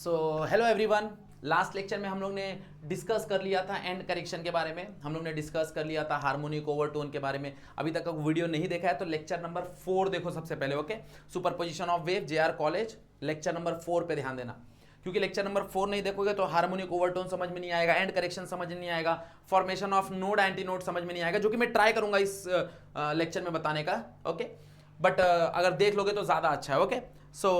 So hello everyone. Last lecture में हम लोग ने डिस्कस कर लिया था एंड करेक्शन के बारे में, हम लोग ने डिस्कस कर लिया था हार्मोनिक ओवरटोन के बारे में। अभी तक वीडियो नहीं देखा है तो लेक्चर नंबर 4 देखो सबसे पहले। Okay, superposition of wave, JR college, lecture number 4 पे ध्यान देना, क्योंकि लेक्चर नंबर 4 नहीं देखोगे तो हार्मोनिक ओवरटोन समझ में नहीं आएगा, एंड करेक्शन समझ में नहीं आएगा, formation of node anti node समझ में नहीं आएगा, जो कि मैं ट्राई करूंगा इस लेक्चर में बताने का। ओके, बट अगर देख लोगे तो ज्यादा अच्छा है। ओके, सो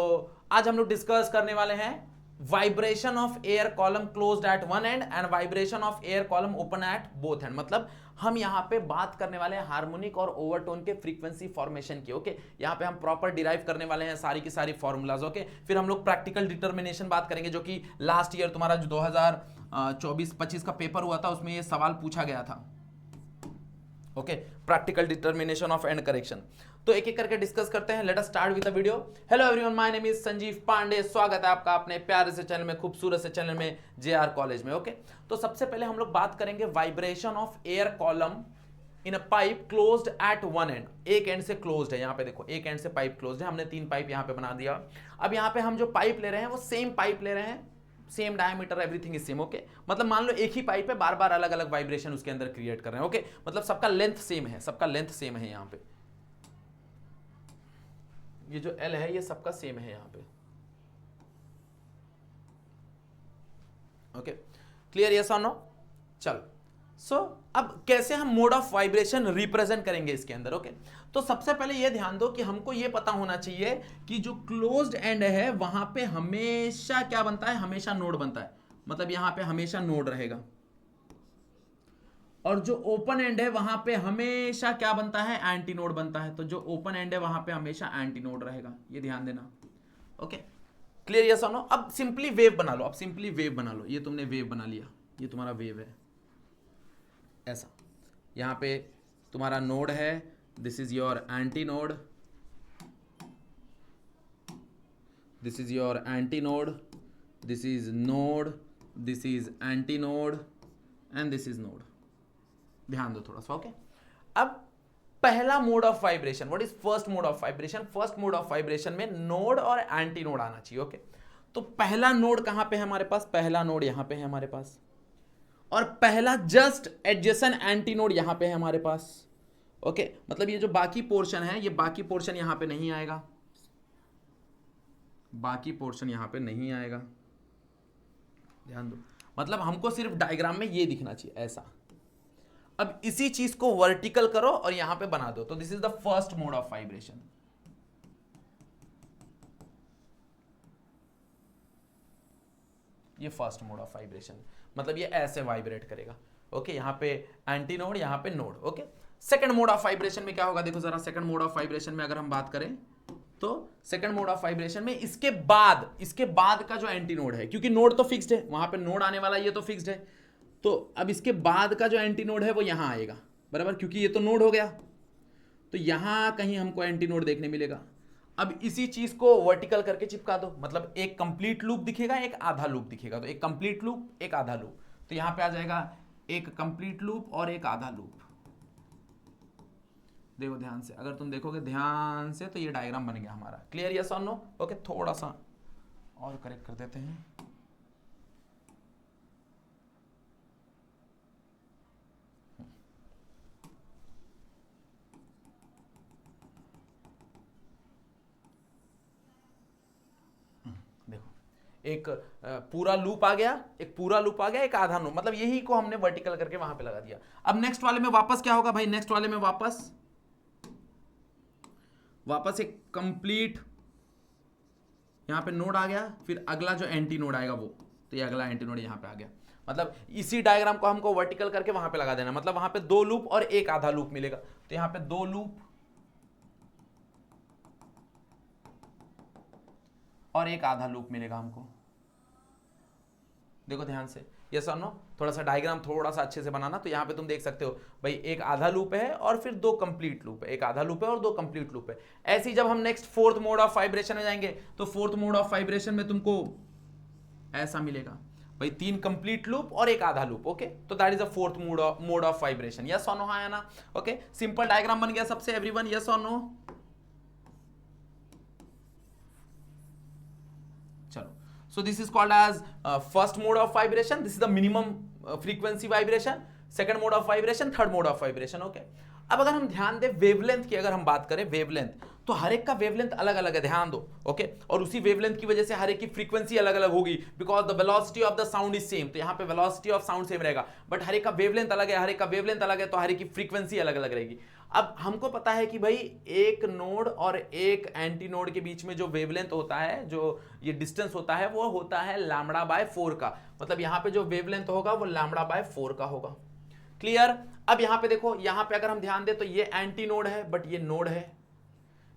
आज हम लोग डिस्कस करने वाले हैं vibration of air column closed at one and and vibration of air column open at both and. मतलब हम यहां पे बात करने वाले हैं हार्मोनिक और ओवरटोन के फ्रीक्वेंसी फॉर्मेशन की। ओके, यहां पे हम प्रॉपर डिराइव करने वाले हैं सारी की सारी फॉर्मूलाज। ओके, फिर हम लोग प्रैक्टिकल डिटर्मिनेशन बात करेंगे, जो कि लास्ट ईयर तुम्हारा जो 2024-25 का पेपर हुआ था उसमें ये सवाल पूछा गया था। Okay, practical determination of end correction. तो एक एक करके डिस्कस करते हैं। Let us start with the video. Hello everyone, my name is Sanjeev Pandey. स्वागत है आपका अपने प्यारे से चैनल में, खूबसूरत से चैनल में, जेआर कॉलेज में। ओके, तो सबसे पहले हम लोग बात करेंगे vibration of air column in a pipe closed at one and. एक एंड से क्लोज्ड है, यहां पे देखो एक एंड से पाइप क्लोज्ड है, हमने 3 पाइप यहां पे बना दिया। अब यहां पे हम जो पाइप ले रहे हैं वो सेम पाइप ले रहे हैं, same diameter, everything is same. Okay, मतलब मान लो एक ही पाइप है, बार बार अलग अलग वाइब्रेशन उसके अंदर क्रिएट कर रहे हैं। ओके, मतलब सबका लेंथ सेम है, सबका लेंथ सेम है। यहां पे ये जो L है ये सबका सेम है यहां पे। ओके, क्लियर, यस और नो? चलो, सो अब कैसे हम मोड ऑफ वाइब्रेशन रिप्रेजेंट करेंगे इसके अंदर। ओके, तो सबसे पहले ये ध्यान दो कि हमको ये पता होना चाहिए कि जो क्लोज्ड एंड है वहां पे हमेशा क्या बनता है, हमेशा नोड बनता है। मतलब यहां पे हमेशा नोड रहेगा, और जो ओपन एंड है वहां पे हमेशा क्या बनता है, एंटी नोड बनता है। तो जो ओपन एंड है वहां पे हमेशा एंटी नोड रहेगा, ये ध्यान देना। ओके, क्लियर, यस और नो? अब सिंपली वेव बना लो, अब सिंपली वेव बना लो। ये तुमने वेव बना लिया, ये तुम्हारा वेव है ऐसा। यहां पे तुम्हारा नोड है, this is your anti node, this is your anti node, this is node, this is anti node and this is node. ध्यान दो थोड़ा सा। ओके, अब पहला mode of vibration, what is first mode of vibration? First mode of vibration में node और anti node आना चाहिए। ओके, तो पहला नोड कहां पे है हमारे पास? पहला नोड यहां पे है हमारे पास, और पहला जस्ट एडजेसेंट एंटी नोड यहां पे है हमारे पास। ओके, मतलब ये जो बाकी पोर्शन है, ये बाकी पोर्शन यहां पे नहीं आएगा, बाकी पोर्शन यहां पे नहीं आएगा। ध्यान दो, मतलब हमको सिर्फ डायग्राम में ये दिखना चाहिए ऐसा। अब इसी चीज को वर्टिकल करो और यहां पे बना दो, तो this is the first mode of vibration. ये फर्स्ट मोड ऑफ वाइब्रेशन, मतलब ये ऐसे वाइब्रेट करेगा। ओके, यहां पे एंटी नोड, यहां पे node. Okay, second mode of vibration में क्या होगा, देखो जरा। सेकंड मोड ऑफ वाइब्रेशन में अगर हम बात करें तो सेकंड मोड ऑफ वाइब्रेशन में इसके बाद का जो एंटी नोड है, क्योंकि नोड तो फिक्स्ड है, वहां पे नोड आने वाला ये तो फिक्स्ड है, तो अब इसके बाद का जो एंटी नोड है वो यहां आएगा, बराबर, क्योंकि ये तो नोड हो गया, तो यहां कहीं हमको एंटी नोड देखने मिलेगा। अब इसी चीज को वर्टिकल करके चिपका दो, मतलब एक कंप्लीट लूप दिखेगा, एक आधा लूप दिखेगा। तो एक कंप्लीट लूप, एक आधा लूप, तो यहां पे आ जाएगा एक कंप्लीट लूप और एक आधा लूप। देखो ध्यान से, अगर तुम देखोगे ध्यान से तो ये डायग्राम बन गया हमारा। क्लियर, यस और नो? ओके, थोड़ा सा और करेक्ट कर देते हैं। एक पूरा लूप आ गया, एक पूरा लूप आ गया, एक आधा लूप, मतलब यही को हमने वर्टिकल करके वहां पे लगा दिया। अब नेक्स्ट वाले में वापस क्या होगा भाई? नेक्स्ट वाले में वापस एक कंप्लीट, यहां पे नोड आ गया, फिर अगला जो एंटी नोड आएगा वो, तो ये अगला एंटी नोड यहां पे आ गया। मतलब इसी डायग्राम को हमको वर्टिकल करके वहां पे लगा देना, मतलब वहां पे 2 लूप और एक आधा लूप मिलेगा। तो यहां पे 2 लूप और एक आधा लूप मिलेगा हमको। देखो ध्यान से, यस और नो? थोड़ा सा डायग्राम थोड़ा सा अच्छे से बनाना। तो यहां पे तुम देख सकते हो भाई, एक आधा लूप है और फिर 2 कंप्लीट लूप है, एक आधा लूप है और 2 कंप्लीट लूप है। ऐसे ही जब हम next fourth mode of vibration में जाएंगे तो फोर्थ मोड ऑफ वाइब्रेशन में तुमको ऐसा मिलेगा भाई, 3 कंप्लीट लूप और एक आधा लूप। ओके, तो that is a fourth mode of vibration. Yes और नो? हाँ या ना? ओके, सिंपल डायग्राम बन गया सबसे एवरीवन, यस और नो? चलो, So this is called as first mode of vibration. This is the minimum frequency vibration. Second mode of vibration, third mode of vibration. Okay. अब अगर हम ध्यान दें वेवलेंथ की, अगर हम बात करें वेवलेंथ, तो हर एक का वेवलेंथ अलग अलग है, ध्यान दो. ओके. और उसी वेवलेंथ की वजह से हर एक की फ्रीक्वेंसी अलग अलग होगी, because the velocity of the sound is same. तो यहाँ पे वेलोसिटी ऑफ साउंड सेम रहेगा, बट हर एक का वेवलेंथ अलग है, हर एक का वेवलेंथ अलग है, तो हर एक की फ्रीक्वेंसी अलग अलग रहेगी. अब हमको पता है कि भाई एक नोड और एक एंटी नोड के बीच में जो वेवलेंथ होता है, जो ये डिस्टेंस होता है, वो होता है लैम्बडा बाय 4 का. मतलब यहाँ पे जो वेवलेंथ होगा वो लैम्बडा बाय 4 का होगा. क्लियर. अब यहां पे देखो, यहां पे अगर हम ध्यान दें तो ये एंटी नोड है, बट ये नोड है.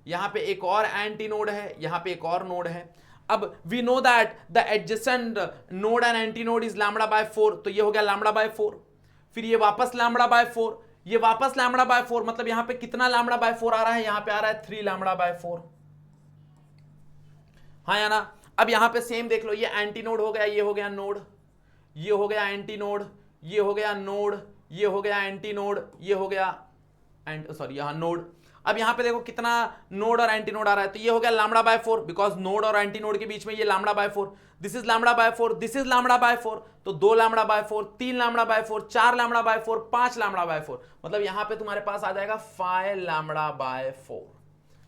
यहां पे एक और एंटी नोड है, यहां पे एक और नोड है. अब we know that the adjacent node and anti node is lambda by 4. तो ये हो गया लैम्बडा बाय 4. फिर ये वापस लैम्बडा बाय 4, ये वापस लैम्बडा बाय 4. मतलब यहां पे कितना लैम्बडा बाय 4 आ रहा है? यहां पे आ रहा है 3 लैम्बडा बाय 4. हाँ या ना. अब यहां पे सेम देख लो, ये एंटी नोड हो गया, ये हो गया नोड, ये हो गया एंटी नोड, ये हो गया नोड, ये हो गया एंटी नोड, ये हो गया सॉरी यहां नोड. अब यहां पे देखो कितना नोड और एंटी नोड आ रहा है, तो ये हो गया लैम्बडा बाय 4, बिकॉज नोड और एंटी नोड के बीच में ये lambda by 4. This is lambda by 4, this is lambda by 4. तो 2 lambda by 4, 3 lambda by 4, 4 lambda by 4, 5 lambda by 4. मतलब यहां पे तुम्हारे पास आ जाएगा 5 लैम्बडा बाय 4.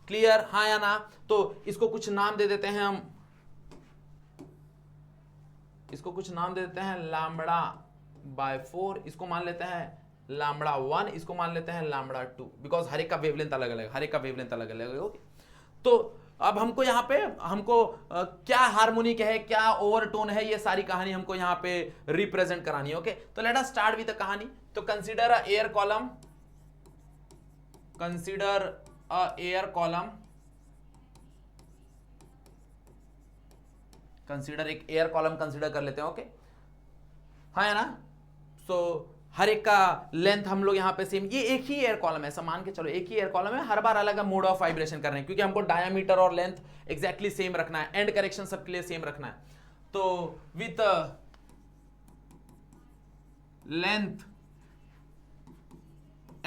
क्लियर. हाँ या ना. तो इसको कुछ नाम दे देते हैं हम, इसको कुछ नाम दे देते हैं लैम्बडा बाय 4. इसको मान लेते हैं लैम्बडा 1, इसको मान लेते हैं लैम्बडा 2, बिकॉज हर एक का वेवलेंथ अलग अलग, हर एक का वेवलेंथ अलग अलग होगी. तो अब हमको यहाँ पे क्या हार्मोनिक है, क्या ओवरटोन है, ये सारी कहानी हमको यहाँ पे रिप्रेजेंट करानी है. ओके. तो late us start with the कहानी. तो consider a air column, consider a air column, consider एक एयर कॉलम कंसीडर कर लेते हैं. ओके. हाँ है ना. सो हर एक का लेंथ हम लोग यहाँ पे सेम, ये एक ही एयर कॉलम है, ऐसा मान के चलो एक ही एयर कॉलम है, हर बार अलग मोड ऑफ वाइब्रेशन कर रहे हैं, क्योंकि हमको डायमीटर और लेंथ एग्जैक्टली सेम रखना है, एंड करेक्शन सबके लिए सेम रखना है. तो with length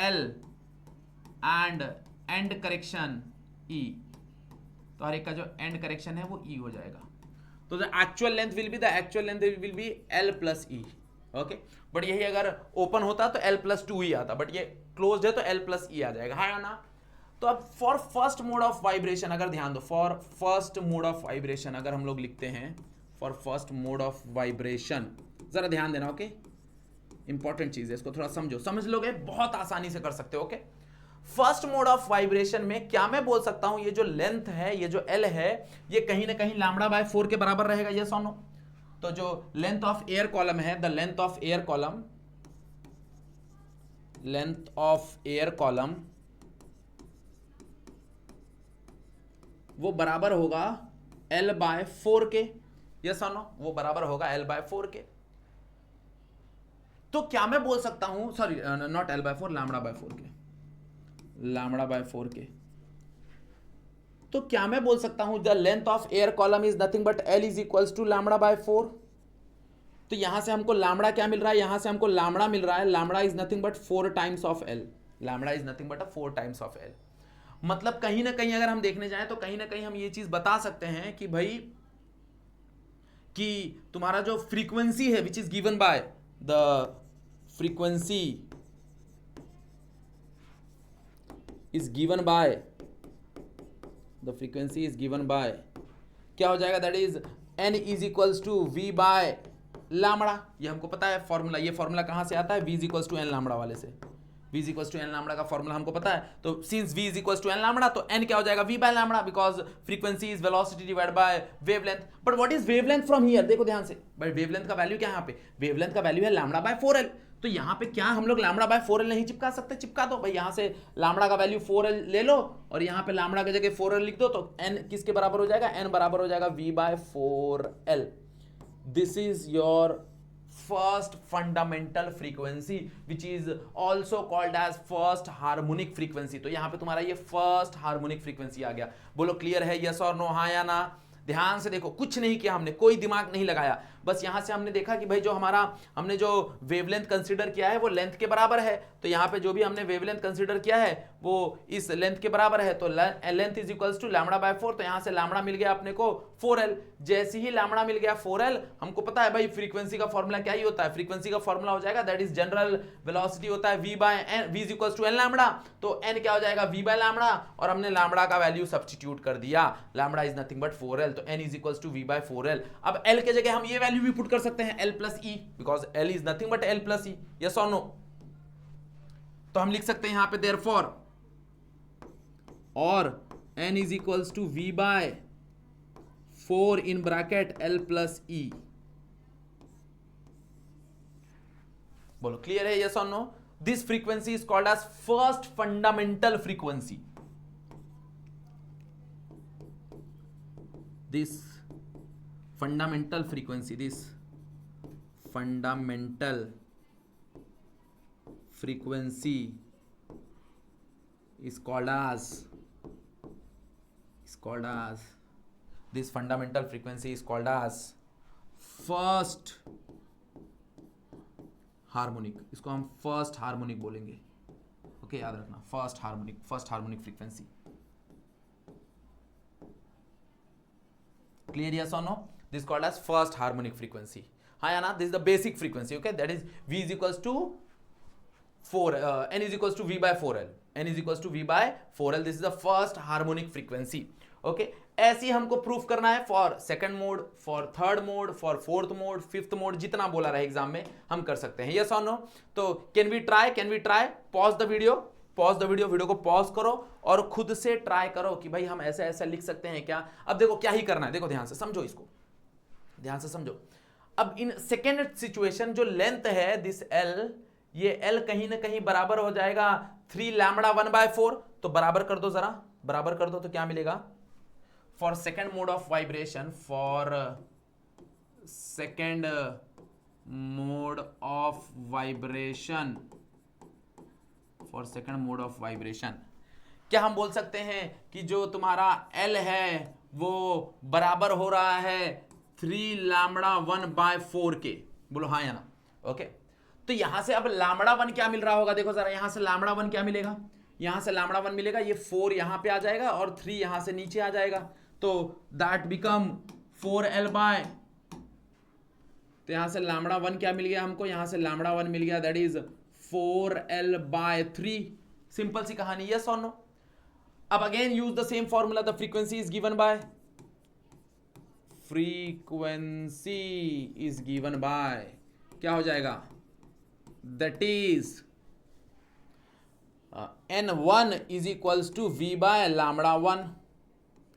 L and and correction E, तो हर एक का जो एंड करेक्शन है वो E हो जाएगा. तो the actual length will be L plus E. Okay. But यही अगर ओपन होता तो L प्लस 2 ही आता, बट ये क्लोज्ड है तो L प्लस E आ जाएगा. हाँ ना. तो अब for first mode of vibration अगर ध्यान दो, for first mode of vibration अगर हम लोग लिखते हैं, for first mode of vibration, जरा ध्यान देना. ओके. इंपॉर्टेंट चीज है, इसको थोड़ा समझो, समझ लोगे बहुत आसानी से कर सकते हो. Okay. First mode of vibration में क्या मैं बोल सकता हूं, ये जो लेंथ है, ये जो L है, ये कहीं ना कहीं लैम्बडा बाय 4 के बराबर रहेगा. यस और नो. तो जो लेंथ ऑफ एयर कॉलम है, the length of air column, length of air column वो बराबर होगा L बाय 4 के. यस और नो. वो बराबर होगा L बाय 4 के. तो क्या मैं बोल सकता हूं, sorry not L by 4, lambda by 4 के, लैम्बडा बाय 4 के. तो क्या मैं बोल सकता हूं the length of air column is nothing but L is equals to lambda by 4. तो यहां से हमको लैम्बडा क्या मिल रहा है, यहां से हमको लैम्बडा मिल रहा है, lambda is nothing but 4 times of L, lambda is nothing but 4 times of L. मतलब कहीं ना कहीं अगर हम देखने जाएं तो कहीं ना कहीं हम ये चीज बता सकते हैं कि भाई कि तुम्हारा जो फ्रीक्वेंसी है which is given by the frequency is given by, the frequency is given by क्या हो जाएगा, that is n is equals to v by lambda. ये हमको पता है फॉर्मूला, ये फॉर्मूला कहां से आता है, v is equals to n lambda वाले से. v is equals to n lambda का फॉर्मूला हमको पता है. तो since v is equals to n lambda, तो n क्या हो जाएगा, v by lambda, because frequency is velocity divide by wavelength. But what is wavelength from here, देखो ध्यान से. बट वेवलेंथ का वैल्यू क्या है यहाँ पे, वेवलेंथ का वैल्यू है लैम्बडा बाय 4L. तो यहाँ पे क्या हम लोग लैम्बडा बाय 4L नहीं चिपका सकते, चिपका दो भाई. यहाँ से लैम्बडा का वैल्यू 4L ले लो और यहाँ पे लैम्बडा की जगह 4L लिख दो, तो n किसके बराबर हो जाएगा, n बराबर हो जाएगा v by 4L. This is your first fundamental frequency which is also called as first harmonic frequency. तो यहाँ पे तुम्हारा ये फर्स्ट हार्मोनिक फ्रीक्वेंसी आ गया. बोलो क्लियर है, यस और नो, हाँ या ना. ध्यान से देखो, कुछ नहीं किया हमने, कोई दिमाग नहीं लगाया, बस यहां से हमने देखा कि भाई जो हमने जो वेवलेंथ कंसीडर किया है वो लेंथ के बराबर है, तो यहां पे जो भी हमने वेवलेंथ कंसीडर किया है वो इस लेंथ के बराबर है, तो length is equals to lambda by 4, तो यहां से लैम्बडा मिल गया अपने को 4l। जैसे ही लैम्बडा मिल गया 4l, हमको पता है भाई फ्रीक्वेंसी का फॉर्मूला क्या ही होता है, फ्रीक्वेंसी का फॉर्मूला हो जाएगा दैट इज जनरल वेलोसिटी होता है v by n, v is equals to n lambda, तो n क्या हो जाएगा v बाय लैम्बडा, और हमने लैम्बडा का वैल्यू सब्स्टिट्यूट कर दिया, lambda is nothing but 4l, तो n is equals to v by 4l। अब l के जगह हम ये वैल्यू भी पुट कर सकते हैं l plus e, because l is nothing but l plus e, yes और नो। तो हम लिख सकते हैं यहां पे देयरफॉर और n is equals to v by 4 in bracket l plus e। बोलो क्लियर है, यस और no. This frequency is called as first fundamental frequency. This fundamental frequency, this fundamental frequency is called as this fundamental frequency is called as first harmonic, इसको हम first harmonic बोलेंगे, okay याद रखना, first harmonic frequency. Clear yes और no, this called as first harmonic frequency. हाँ या ना, this is the basic frequency, okay, that is v is equals to 4 n is equals to v by 4l, n is equals to v by 4l, this is the first harmonic frequency, okay। ऐसी हमको proof करना है for second mode, for third mode, for fourth mode, fifth mode, जितना बोला रहे exam में हम कर सकते हैं, यस और नो। तो can we try, pause the video, video को पॉज करो और खुद से ट्राई करो कि भाई हम ऐसा ऐसा लिख सकते हैं क्या। अब देखो क्या ही करना है, देखो ध्यान से समझो, इसको ध्यान से समझो। अब इन सेकेंड सिचुएशन जो लेंथ है दिस l, ये l कहीं ना कहीं बराबर हो जाएगा 3 लैम्बडा 1 बाय 4, तो बराबर कर दो, जरा बराबर कर दो, तो क्या मिलेगा for second mode of vibration, for second mode of vibration, for second mode of vibration क्या हम बोल सकते हैं कि जो तुम्हारा l है वो बराबर हो रहा है 3 लैम्बडा 1 बाय 4 के, बोलो हाँ या ना, ओके। तो यहां से अब लैम्बडा 1 क्या मिल रहा होगा, देखो जरा, यहां से लैम्बडा 1 क्या मिलेगा, यहां से लैम्बडा 1 मिलेगा, ये 4 यहां पे आ जाएगा और 3 यहां से नीचे आ जाएगा, तो दैट बिकम 4l बाय, तो यहां से लैम्बडा 1 क्या मिल गया हमको, यहां से लैम्बडा 1 मिल गया that is 4l by 3, simple सी कहानी, यस और नो। अब again use the same formula, the frequency is given by, frequency is given by, क्या हो जाएगा, that is n1 is equals to v by lambda 1,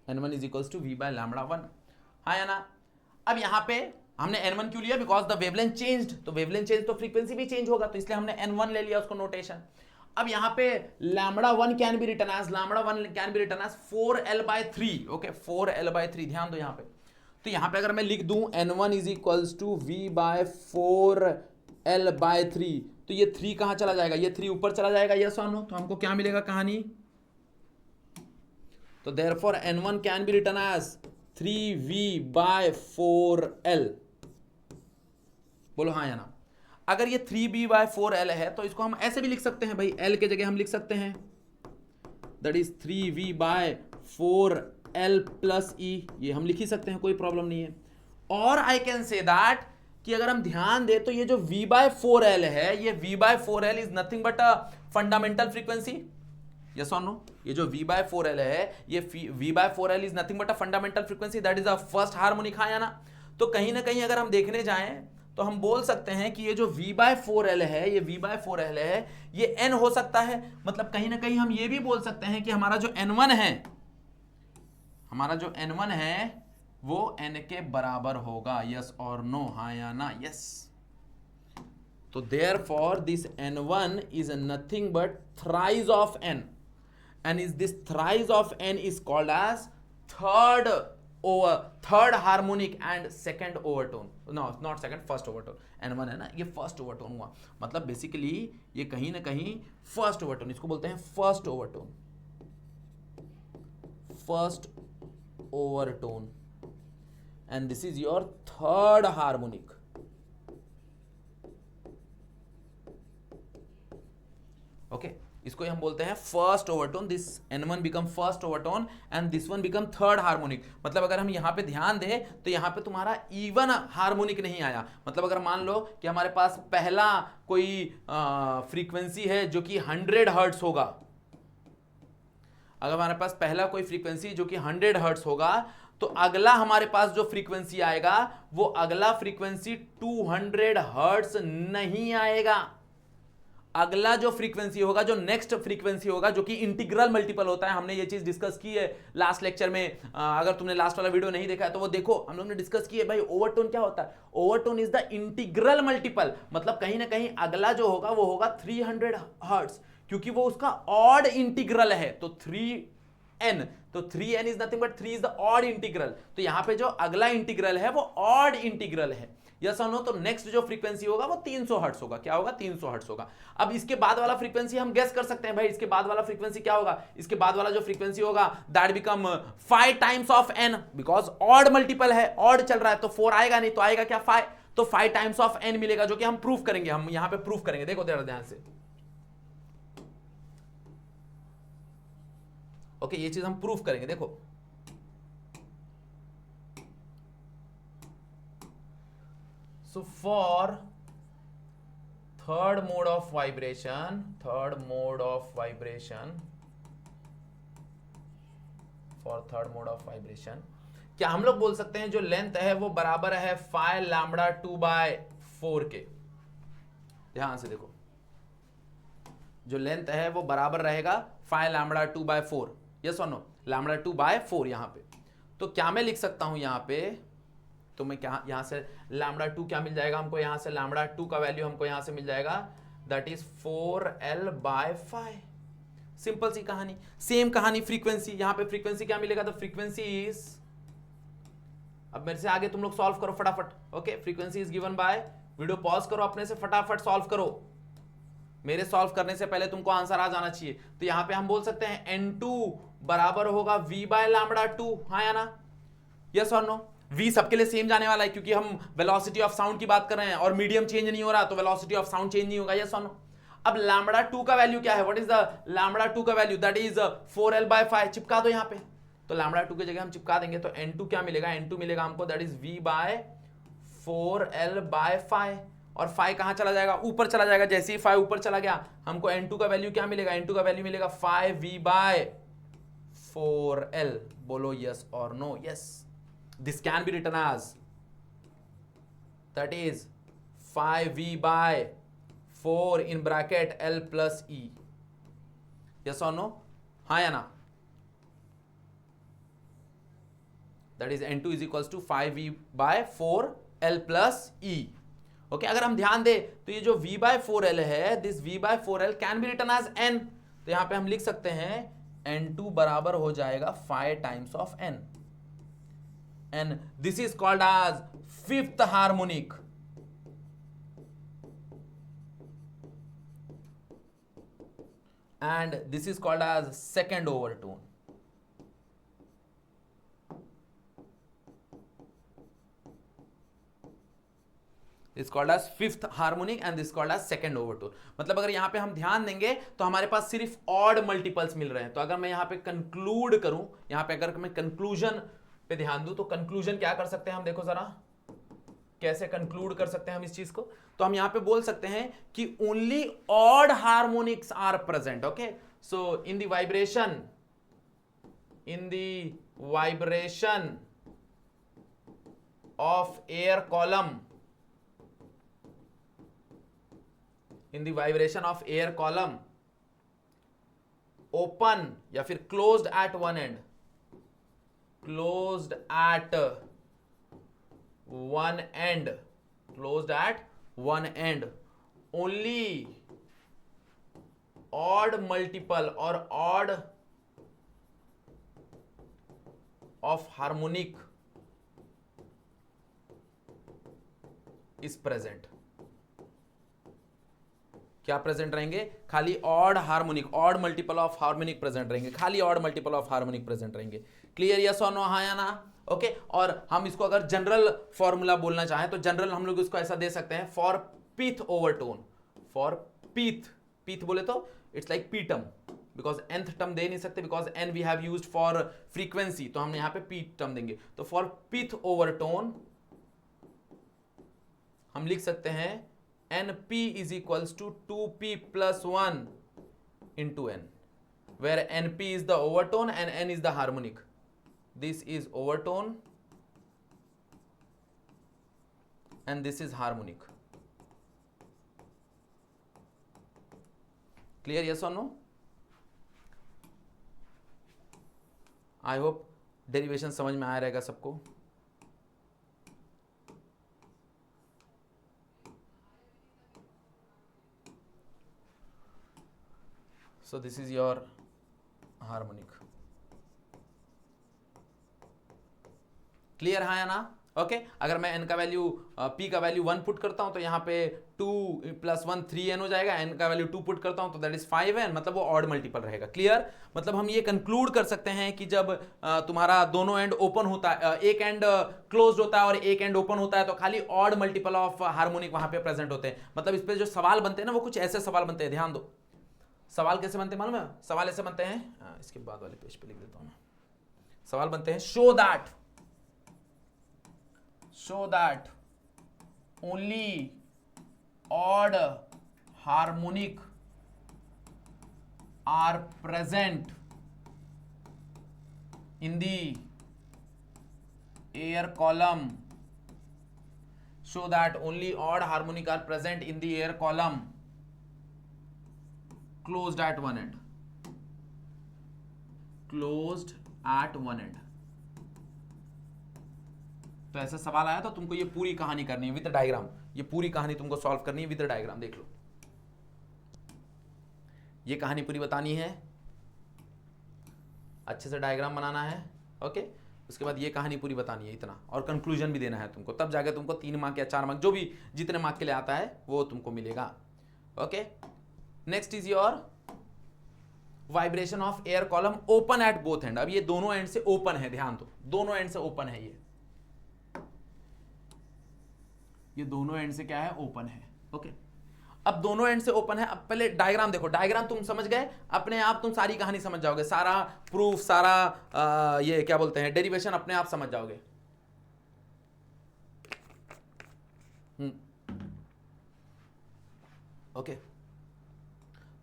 n1 is equals to v by lambda 1, हाँ या ना। अब यहां पे हमने n1 क्यों लिया, बिकॉज द वेवलेंथ चेंज्ड, तो वेवलेंथ चेंज तो फ्रीक्वेंसी भी चेंज होगा, तो इसलिए हमने n1 ले लिया उसको नोटेशन। अब यहां पे lambda 1 can be written as 4l by 3, okay, 4l by 3, ध्यान दो यहां पे। तो यहां पे अगर मैं लिख दूं n1 is equals to v by 4l by 3, तो ये 3 कहां चला जाएगा, ये 3 ऊपर चला जाएगा, यस और नो। तो हमको क्या मिलेगा कहानी, तो therefore n1 can be written as 3v by 4l, बोलो हाँ या ना। अगर ये 3v by 4l है तो इसको हम ऐसे भी लिख सकते हैं भाई, l के जगह हम लिख सकते हैं that is 3v by 4l plus e, ये हम लिख ही सकते हैं, कोई प्रॉब्लम नहीं है। और आई कैन से दैट कि अगर हम ध्यान दें तो ये जो v by 4l है, ये v by 4l is nothing but a fundamental frequency, yes और नो। ये जो v by 4l है, ये v by 4l is nothing but a fundamental frequency, that is a first harmonic, हाँ या ना। तो कहीं ना कहीं अगर हम देखने जाएं तो हम बोल सकते हैं कि ये जो v by 4l है, ये v by 4l है, ये n हो सकता है, मतलब कहीं ना कहीं हम ये भी बोल सकते हैं कि हमारा जो n1 है, हमारा जो n1 है वो n के बराबर होगा, यस और नो, हाँ या ना, यस। तो therefore this n1 is nothing but thrice of n, and is this thrice of n is called as third harmonic and second overtone, no not second, first overtone, n1 है ना, ये first overtone हुआ, मतलब basically ये कहीं ना कहीं first overtone, इसको बोलते हैं first overtone, first overtone, and this is your third harmonic. Okay इसको हम बोलते हैं first overtone. This N1 become first overtone and this one become third harmonic. मतलब अगर हम यहाँ पे ध्यान दें तो यहाँ पे तुम्हारा इवन हार्मोनिक नहीं आया। मतलब अगर मान लो कि हमारे पास पहला कोई फ्रीक्वेंसी है जो कि 100 हर्ट्ज होगा, अगर हमारे पास पहला कोई फ्रीक्वेंसी जो कि 100 हर्ट्ज होगा, तो अगला हमारे पास जो फ्रीक्वेंसी आएगा वो अगला फ्रीक्वेंसी 200 हर्ट्ज नहीं आएगा। अगला जो फ्रीक्वेंसी होगा, जो नेक्स्ट फ्रीक्वेंसी होगा, जो कि इंटीग्रल मल्टीपल होता है, हमने ये चीज डिस्कस की है लास्ट लेक्चर में। अगर तुमने लास्ट वाला वीडियो नहीं देखा है तो वो देखो, हम लोग ने डिस्कस की है भाई ओवरटोन क्या होता है। Overtone is the integral multiple. मतलब कहीं ना कहीं अगला जो होगा वो होगा 300 हर्ट्ज, क्योंकि वो उसका ऑड इंटीग्रल है। तो 3n, तो 3n is nothing but 3 is the odd integral. तो यहां पे जो अगला इंटीग्रल है वो ऑड इंटीग्रल है, यस और नो। तो नेक्स्ट जो फ्रीक्वेंसी होगा वो 300 हर्ट्ज होगा। क्या होगा? 300 हर्ट्ज होगा। अब इसके बाद वाला फ्रीक्वेंसी हम गेस कर सकते हैं भाई, इसके बाद वाला फ्रीक्वेंसी क्या होगा। इसके बाद वाला जो फ्रीक्वेंसी होगा that become 5 times of n, because odd multiple है, ऑड चल रहा है, तो 4 आएगा नहीं, तो आएगा क्या 5। तो 5 टाइम्स ऑफ n मिलेगा, जो कि हम प्रूफ करेंगे। हम यहां पे प्रूफ करेंगे, देखो जरा ध्यान से। ओके ये चीज हम प्रूफ करेंगे, देखो। So for third mode of vibration, for third mode of vibration, क्या हम लोग बोल सकते हैं जो लेंथ है वो बराबर है फाइ लैम्बडा 2/4 के। ध्यान से देखो, जो लेंथ है वो बराबर रहेगा फाइ लैम्बडा 2/4, यस और नो, लैम्बडा 2/4 यहां पे। तो क्या मैं लिख सकता हूं यहां पे, तो मैं क्या यहां से लैम्बडा 2 क्या मिल जाएगा हमको, यहां से लैम्बडा 2 का वैल्यू हमको यहां से मिल जाएगा, दैट इज 4l/5। सिंपल सी कहानी। सेम कहानी फ्रीक्वेंसी, यहां पे फ्रीक्वेंसी क्या मिलेगा, तो फ्रीक्वेंसी इज, अब मेरे से आगे तुम लोग सॉल्व करो फटाफट। Okay frequency is given bye, video pause करो, अपने से फटाफट सॉल्व करो, मेरे सॉल्व करने से पहले तुमको आंसर आ जाना चाहिए। तो यहां पे हम बोल सकते हैं n2 बराबर होगा v/λ2, हाँ या ना, यस और नो। v सबके लिए सेम जाने वाला है, क्योंकि हम वेलोसिटी ऑफ साउंड की बात कर रहे हैं और मीडियम चेंज नहीं हो रहा, तो वेलोसिटी ऑफ साउंड चेंज नहीं होगा, यस और नो। अब लैम्बडा 2 का वैल्यू क्या है, व्हाट इज द लैम्बडा 2 का वैल्यू, दैट इज 4l/5। चिपका दो यहां पे, तो लैम्बडा 2 की जगह हम चिपका देंगे, तो n2 क्या मिलेगा, n2 मिलेगा हमको दैट इज v/4l/5। और 5 कहां चला जाएगा, ऊपर चला जाएगा। जैसे ही 5 ऊपर चला गया, हमको n2 का वैल्यू क्या मिलेगा, n2 का वैल्यू मिलेगा 5v/4l। बोलो यस और no. Yes, this can be written as, that is 5v/4 in bracket l plus e, yes or no, हाँ या ना। that is n2 is equals to 5v/4 l plus e। Okay अगर हम ध्यान दें तो ये जो v/4l है, this v/4l can be written as n। तो यहां पे हम लिख सकते हैं n2 बराबर हो जाएगा 5 times of n, and this is called as fifth harmonic। and this is called as second overtone। This is called as fifth harmonic and this is called as second overtone। मतलब अगर यहां पे हम ध्यान देंगे तो हमारे पास सिर्फ ऑड मल्टीपल्स मिल रहे हैं। तो अगर मैं यहां पे कंक्लूड करूं, यहां पे अगर मैं कंक्लूजन पे ध्यान दूं, तो कंक्लूजन क्या कर सकते हैं हम, देखो जरा कैसे कंक्लूड कर सकते हैं हम इस चीज को। तो हम यहां पे बोल सकते हैं कि only odd harmonics are present. Okay so in the vibration of air column, in the vibration of air column, open या फिर closed at one end, closed at one end, closed at one end, only odd multiple or odd of harmonic is present। क्या present रहेंगे, खाली odd harmonic, odd multiple of harmonic present रहेंगे, खाली odd multiple of harmonic present रहेंगे। Clear, yes और no, हाँ या ना। ओके। और हम इसको अगर जनरल फॉर्मूला बोलना चाहें तो जनरल हम लोग इसको ऐसा दे सकते हैं, for pth overtone, for pth, pth बोले तो it's like p term, because nth term दे नहीं सकते, because n we have used for frequency, तो हमने यहां पे पी टर्म देंगे। तो फॉर पीथ ओवरटोन हम लिख सकते हैं np is equals to 2p plus 1 into n, where np is the overtone and n is the harmonic. This is overtone and this is harmonic. Clear, yes or no? I hope derivation समझ में आया रहेगा सबको। So this is your harmonic. Clear है या ना? Okay अगर मैं n का वैल्यू p का वैल्यू 1 पुट करता हूं तो यहाँ पे 2 प्लस 1 3n हो जाएगा, n का वैल्यू 2 पुट करता हूं तो दैट इज 5n, मतलब वो ऑड मल्टीपल रहेगा। क्लियर? मतलब हम ये कंक्लूड कर सकते हैं कि जब तुम्हारा दोनों एंड ओपन होता है, एक एंड क्लोज होता है और एक एंड ओपन होता है, तो खाली ऑड मल्टीपल ऑफ हार्मोनिक वहां पे प्रेजेंट होते हैं। मतलब इस पे जो सवाल बनते हैं ना वो कुछ ऐसे सवाल बनते हैं, ध्यान दो। सवाल कैसे बनते हैं मालूम है? सवाल ऐसे बनते हैं, इसके बाद वाले पेज पे लिख देता हूं मैं। सवाल बनते हैं, show that only odd harmonic are present in the air column, show that only odd harmonic are present in the air column closed at one end, closed at one end। तो ऐसा सवाल आया तो तुमको ये पूरी कहानी करनी है विद डायग्राम, ये पूरी कहानी तुमको सॉल्व करनी है विद डायग्राम। देख लो, ये कहानी पूरी बतानी है, अच्छे से डायग्राम बनाना है, ओके। उसके बाद ये कहानी पूरी बतानी है इतना, और कंक्लूजन भी देना है तुमको, तब जाके तुमको 3 मार्क या 4 मार्क जो भी जितने मार्क के लिए आता है वो तुमको मिलेगा, okay. Next is your vibration of air column open at both and. अब ये दोनों एंड से ओपन है, ध्यान दो, दोनों एंड से ओपन है, ये दोनों एंड से क्या है? ओपन है, ओके। अब दोनों एंड से ओपन है। अब पहले डायग्राम देखो, डायग्राम तुम समझ गए, अपने आप तुम सारी कहानी समझ जाओगे, सारा प्रूफ, सारा ये क्या बोलते हैं डेरिवेशन अपने आप समझ जाओगे। ओके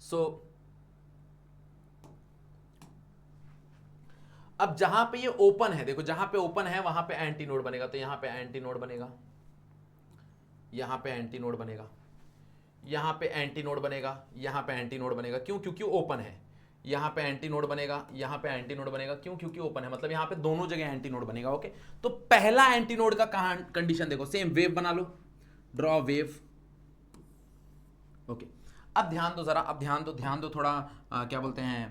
सो अब जहां पे ये ओपन है, देखो जहां पे ओपन है वहां पे एंटी नोड बनेगा, तो यहां पे एंटी नोड बनेगा, यहां पे एंटी नोड बनेगा, यहां पे एंटी नोड बनेगा, यहां पे एंटी नोड बनेगा। क्यों? क्योंकि ओपन है। यहां पे एंटी नोड बनेगा, यहां पे एंटी नोड बनेगा। क्यों? क्योंकि ओपन है, मतलब यहां पे दोनों जगह एंटी नोड बनेगा, ओके। तो पहला एंटी नोड का कंडीशन देखो, सेम वेव बना लो, ड्रॉ वेव, ओके। अब ध्यान दो जरा, अब ध्यान दो थोड़ा, क्या बोलते हैं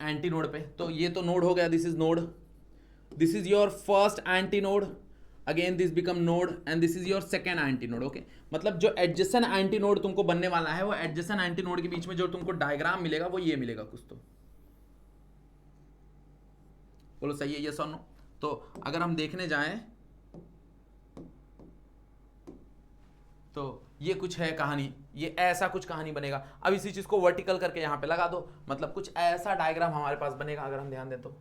एंटी नोड पे। तो ये तो नोड हो गया, this is node, this is your first anti node, again this become node and this is your second anti node, okay. मतलब जो एडजेसेंट एंटी नोड तुमको बनने वाला है, वो एडजेसेंट एंटी नोड के बीच में जो तुमको डायग्राम मिलेगा वो ये मिलेगा कुछ, तो बोलो सही है, यस और नो? तो अगर हम देखने जाएं तो ये कुछ है कहानी, ये ऐसा कुछ कहानी बनेगा। अब इसी चीज को वर्टिकल करके यहां पे लगा दो, मतलब कुछ ऐसा डायग्राम हमारे पास बनेगा, अगर हम ध्यान दें तो।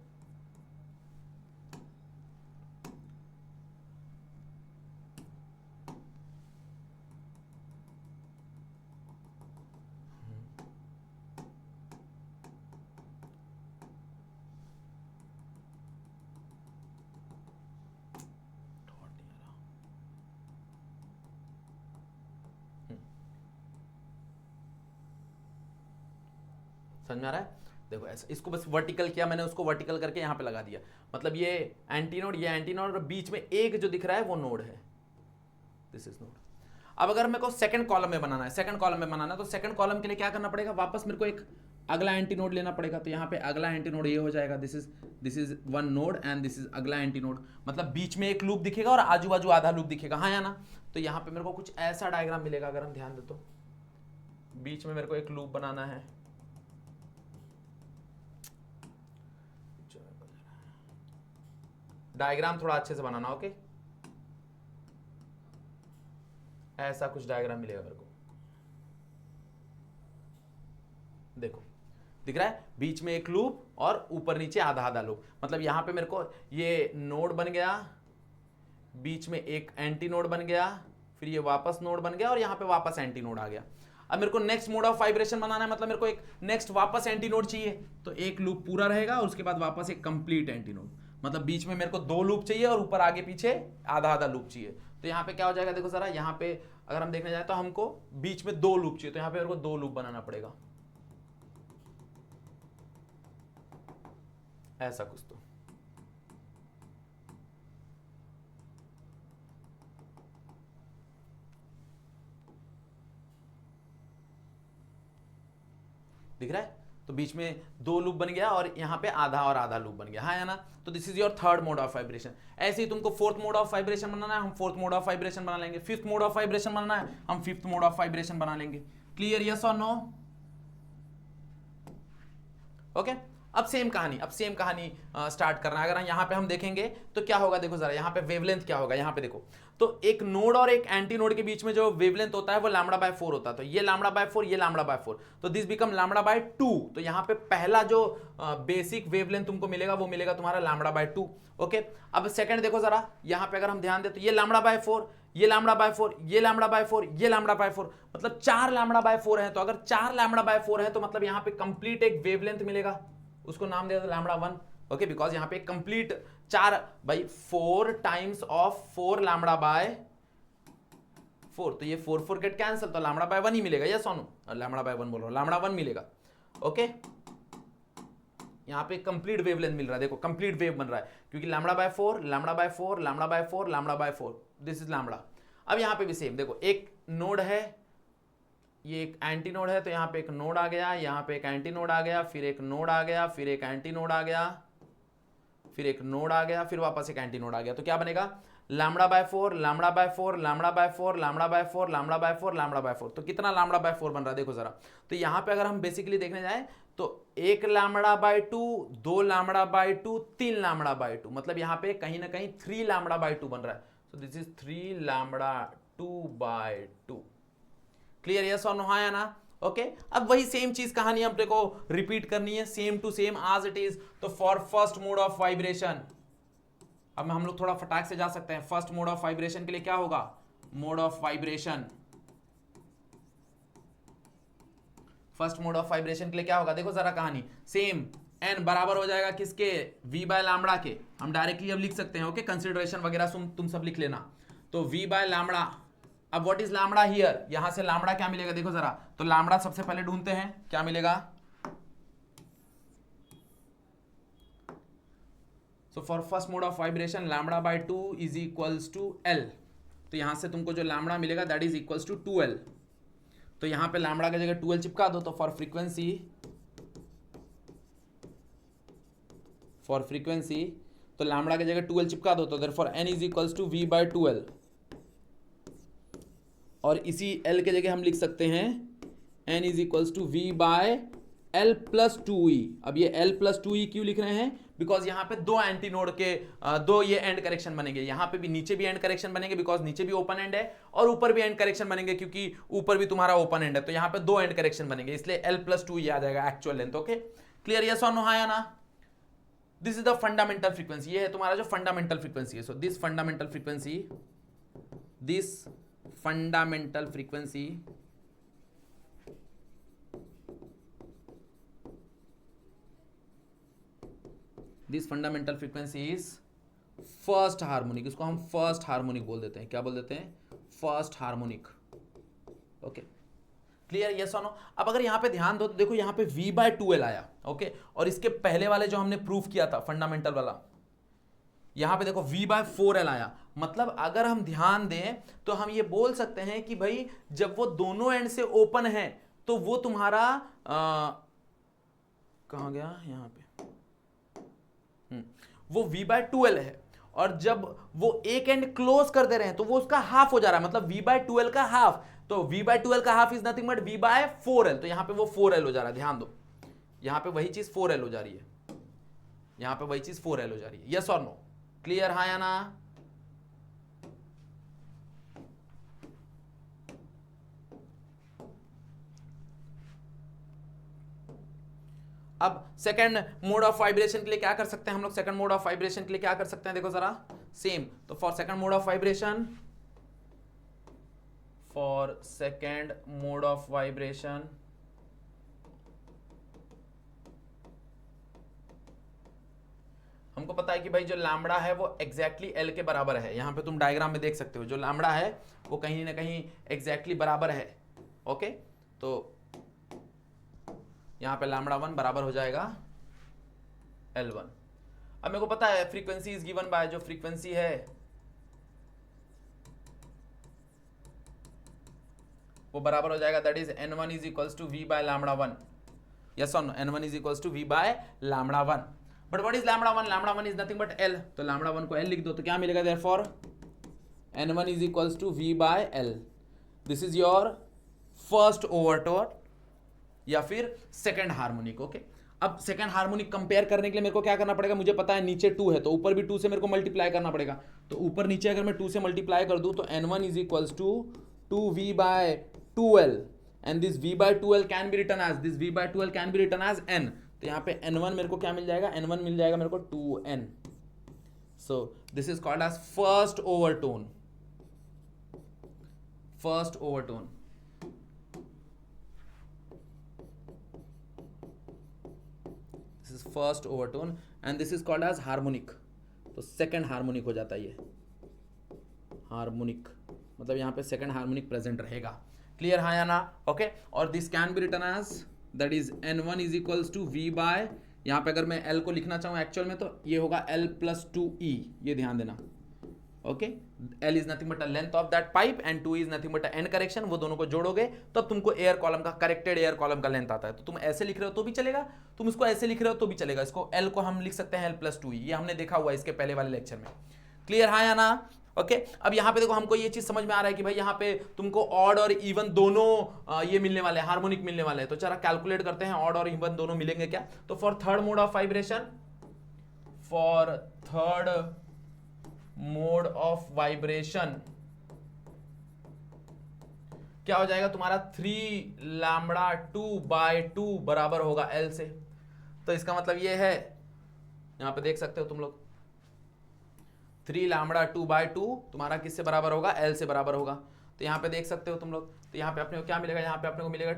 समझ में आ रहा है? देखो ऐसा, इसको बस वर्टिकल किया मैंने, उसको वर्टिकल करके यहाँ पे लगा दिया, मतलब ये एंटी नोड, ये एंटी नोड, और बीच में एक जो दिख रहा है वो नोड है, दिस इज नोड। अब अगर मेरे को सेकंड कॉलम में बनाना है, सेकंड कॉलम में बनाना है, तो सेकंड कॉलम के लिए क्या करना पड़ेगा? वापस मेरे को एक अगला एंटी नोड लेना पड़ेगा। तो यहाँ पे अगला एंटी नोड ये हो जाएगा, this is one node and this is अगला एंटी नोड, मतलब बीच में एक लूप दिखेगा और आजू बाजू आधा लूप दिखेगा, हाँ या ना? तो यहाँ पे मेरे को कुछ ऐसा डायग्राम मिलेगा, अगर हम ध्यान दे तो बीच में मेरे को एक लूप बनाना है, डायग्राम थोड़ा अच्छे से बनाना, ओके। ऐसा कुछ डायग्राम मिलेगा मेरे को, देखो दिख रहा है, बीच में एक लूप और ऊपर नीचे आधा आधा लूप। मतलब यहां पे मेरे को ये नोड बन गया, बीच में एक एंटी नोड बन गया, फिर ये वापस नोड बन गया और यहां पे वापस एंटी नोड आ गया। अब मेरे को नेक्स्ट मोड ऑफ वाइब्रेशन बनाना है, मतलब मेरे को एक नेक्स्ट वापस एंटी नोड चाहिए, तो एक लूप पूरा रहेगा और उसके बाद वापस एक कंप्लीट एंटी नोड। मतलब बीच में मेरे को 2 लूप चाहिए और ऊपर आगे पीछे आधा आधा लूप चाहिए। तो यहाँ पे क्या हो जाएगा, देखो जरा, यहाँ पे अगर हम देखने जाए तो हमको बीच में 2 लूप चाहिए, तो यहाँ पे मेरे को 2 लूप बनाना पड़ेगा, ऐसा कुछ। तो दिख रहा है, तो बीच में 2 लूप बन गया और यहाँ पे आधा और आधा लूप बन गया, हाँ या ना। तो this is your third mode of vibration. ऐसे ही तुमको फोर्थ मोड ऑफ वाइब्रेशन बनाना है, हम फोर्थ मोड ऑफ वाइब्रेशन बना लेंगे। फिफ्थ मोड ऑफ वाइब्रेशन बनाना है, हम फिफ्थ मोड ऑफ वाइब्रेशन बना लेंगे। क्लियर, यस और नो? ओके, अब सेम कहानी स्टार्ट करना है। अगर यहाँ पे हम देखेंगे तो क्या होगा, देखो जरा, यहाँ पे वेवलेंथ क्या होगा, यहाँ पे देखो, तो एक नोड और एक एंटी नोड के बीच में जो वेवलेंथ होता है वो λ/4 होता है। तो ये λ/4, ये λ/4, तो दिस बिकम λ/2। तो यहाँ पे पहला जो बेसिक वेवलेंथ तुमको मिलेगा वो मिलेगा तुम्हारा λ/2। ओके, अब सेकंड देखो जरा, यहाँ पे अगर हम ध्यान दें तो ये λ/4, ये λ/4, ये λ/4, ये λ/4, मतलब 4 λ/4 है। तो अगर 4 λ/4 है तो मतलब यहाँ पे कंप्लीट एक वेवलेंथ मिलेगा, उसको नाम दे दो λ1। ओके, बिकॉज यहाँ पे कंप्लीट 4/4 टाइम्स ऑफ 4 λ/4, तो ये 4 गेट कैंसिल, तो λ/1 ही मिलेगा। ये सोनू λ/1 बोल रहा हूं, λ1 मिलेगा। ओके, यहाँ पे कंप्लीट वेवलेंथ मिल रहा है, देखो कंप्लीट वेव बन रहा है, क्योंकि λ/4, λ/4, λ/4, λ/4, दिस इज λ। अब यहाँ पे भी सेम देखो, एक नोड है, ये एक एंटी नोड है, तो यहाँ पे एक नोड आ गया, यहाँ पे एक एंटी नोड आ गया, फिर एक नोड आ गया, फिर एक एंटी नोड आ गया, फिर एक नोड आ गया, फिर वापस एक एंटी नोड आ गया। तो क्या बनेगा, λ/4, λ/4, λ/4, λ/4, λ/4, λ/4। तो कितना λ/4 बन रहा है देखो जरा। तो यहाँ पे अगर हम बेसिकली देखने जाए तो 1 λ/2, 2 λ/2, 3 λ/2, मतलब यहाँ पे कहीं ना कहीं 3 λ/2 बन रहा है। तो दिस इज 3 λ/2। क्लियर, यस और नो, हाँ या ना? ओके, अब वही सेम चीज कहानी अपने को रिपीट करनी है, सेम टू सेम आज इट इज। तो for first mode of vibration, अब हम लोग थोड़ा फटाक से जा सकते हैं। फर्स्ट मोड ऑफ वाइब्रेशन के लिए क्या होगा, mode of vibration, first mode of vibration के लिए क्या होगा, देखो जरा कहानी सेम। n बराबर हो जाएगा किसके, v/λ के। हम डायरेक्टली अब लिख सकते हैं, ओके, कंसिडरेशन वगैरह तुम सब लिख लेना। तो v/λ, अब व्हाट इज लैम्बडा हियर, यहां से लैम्बडा क्या मिलेगा देखो जरा। तो लैम्बडा सबसे पहले ढूंढते हैं, क्या मिलेगा। So for first mode of vibration λ/2 is equals to L। तो यहां से तुमको जो लैम्बडा मिलेगा that is equals to 2L। तो यहां पे लैम्बडा की जगह 2L चिपका दो। तो फॉर फ्रीक्वेंसी तो लैम्बडा की जगह 2L चिपका दो। तो therefore n is equals to v/2L, और इसी L के जगह हम लिख सकते हैं n is equals to v/L plus 2e। अब ये L प्लस 2e क्यों लिख रहे हैं, बिकॉज यहाँ पे 2 एंटी नोड के 2 ये एंड करेक्शन बनेंगे, यहाँ पे भी नीचे भी एंड करेक्शन बनेंगे, बिकॉज नीचे भी ओपन एंड है, और ऊपर भी एंड करेक्शन बनेंगे क्योंकि ऊपर भी तुम्हारा ओपन एंड है। तो यहाँ पे 2 एंड करेक्शन बनेंगे, इसलिए L प्लस 2e आ जाएगा actual length. Okay, clear, yes और नो, हाँ या ना? This is the fundamental frequency, ये है तुम्हारा जो फंडामेंटल फ्रीक्वेंसी है। So this fundamental frequency, this fundamental frequency is first harmonic. इसको हम फर्स्ट हार्मोनिक बोल देते हैं, क्या बोल देते हैं, first harmonic. Okay, clear, yes और नो? अब अगर यहां पे ध्यान दो तो देखो यहां पे v/2L आया, ओके, और इसके पहले वाले जो हमने प्रूफ किया था फंडामेंटल वाला, यहां पे देखो v/4L आया। मतलब अगर हम ध्यान दें तो हम ये बोल सकते हैं कि भाई जब वो दोनों एंड से ओपन है तो वो तुम्हारा कहां गया, यहां पे वो v/2L है, और जब वो एक एंड क्लोज कर दे रहे हैं तो वो उसका हाफ हो जा रहा है, मतलब v/2L का हाफ। तो v/2L का half is nothing but v/4L। तो यहां पे वो 4L हो जा रहा है, ध्यान दो, यहां पे वही चीज 4L हो जा रही है, यहां पे वही चीज 4L हो जा रही है, यस और नो? क्लियर, हाँ या ना? अब सेकंड मोड ऑफ वाइब्रेशन के लिए क्या कर सकते हैं हम लोग? सेकंड मोड ऑफ वाइब्रेशन के लिए क्या कर सकते हैं, देखो जरा, सेम। तो for second mode of vibration, for second mode of vibration हमको पता है कि भाई जो लैम्बडा है वो एग्जैक्टली एल के बराबर है। यहां पे तुम डायग्राम में देख सकते हो, जो लैम्बडा है वो कहीं ना कहीं एग्जैक्टली बराबर है। ओके, तो यहां पे लैम्बडा 1 बराबर हो जाएगा L1। अब मेरे को पता है फ्रीक्वेंसी इज गिवन बाय, जो फ्रीक्वेंसी है वो बराबर हो जाएगा, that is N1 is equals to V by lambda 1। Yes और no? N1 is equals to V by lambda 1। But what is lambda 1? Lambda 1 is nothing but L। तो lambda 1 को L लिख दो, तो क्या मिलेगा? Therefore N1 is equals to V by L। This is your first overtone या फिर second harmonic. Okay, अब सेकंड हार्मोनिक कंपेयर करने के लिए मेरे को क्या करना पड़ेगा? मुझे पता है नीचे 2 है, तो ऊपर भी 2 से मेरे को मल्टीप्लाई करना पड़ेगा। तो ऊपर नीचे अगर मैं 2 से मल्टीप्लाई कर दूं तो N1 is equals to 2V by 2L, and this V by 2L can be written as, this V by 2L can be written as N। तो यहाँ पे N1 मेरे को क्या मिल जाएगा? N1 मिल जाएगा मेरे को 2N। So this is called as first overtone. First overtone, first overtone, and this is called as harmonic. तो सेकंड हार्मोनिक हो जाता है ये हार्मोनिक, मतलब यहाँ पे सेकंड हार्मोनिक प्रेजेंट रहेगा। क्लियर, हाँ या ना? ओके, और this can be written as, that is N1 is equals to V by, यहाँ पे अगर मैं L को लिखना चाहूँ एक्चुअल में तो ये होगा L प्लस 2E, ये ध्यान देना। Okay, L is nothing but a length of that pipe and 2 is nothing but a and correction. वो दोनों को जोड़ोगे तब तुमको एयर कॉलम का, करेक्टेड एयर कॉलम का लेंथ आता है। तो तुम ऐसे लिख रहे हो तो भी चलेगा, तुम इसको ऐसे लिख रहे हो तो भी चलेगा। इसको L को हम लिख सकते हैं L प्लस 2E, ये हमने देखा हुआ है इसके पहले वाले लेक्चर में। क्लियर, हाँ या ना? ओके, अब यहाँ पे देखो हमको ये चीज समझ में आ रहा है कि भाई यहाँ पे तुमको ऑड और इवन दोनों ये मिलने वाले हैं, हार्मोनिक मिलने वाले हैं। तो चलो कैलकुलेट करते हैं ऑड और इवन दोनों मिलेंगे क्या। तो for third mode of vibration, for third mode of vibration क्या हो जाएगा तुम्हारा? 3 लैम्बडा 2 बाय 2 बराबर होगा L से। तो इसका मतलब ये है, यहां पे देख सकते हो तुम लोग, 3 लैम्बडा 2 बाय 2 तुम्हारा किससे बराबर होगा? L से बराबर होगा। तो यहां पे देख सकते हो तुम लोग, तो यहां पे अपने को क्या मिलेगा? यहां पे अपने को मिलेगा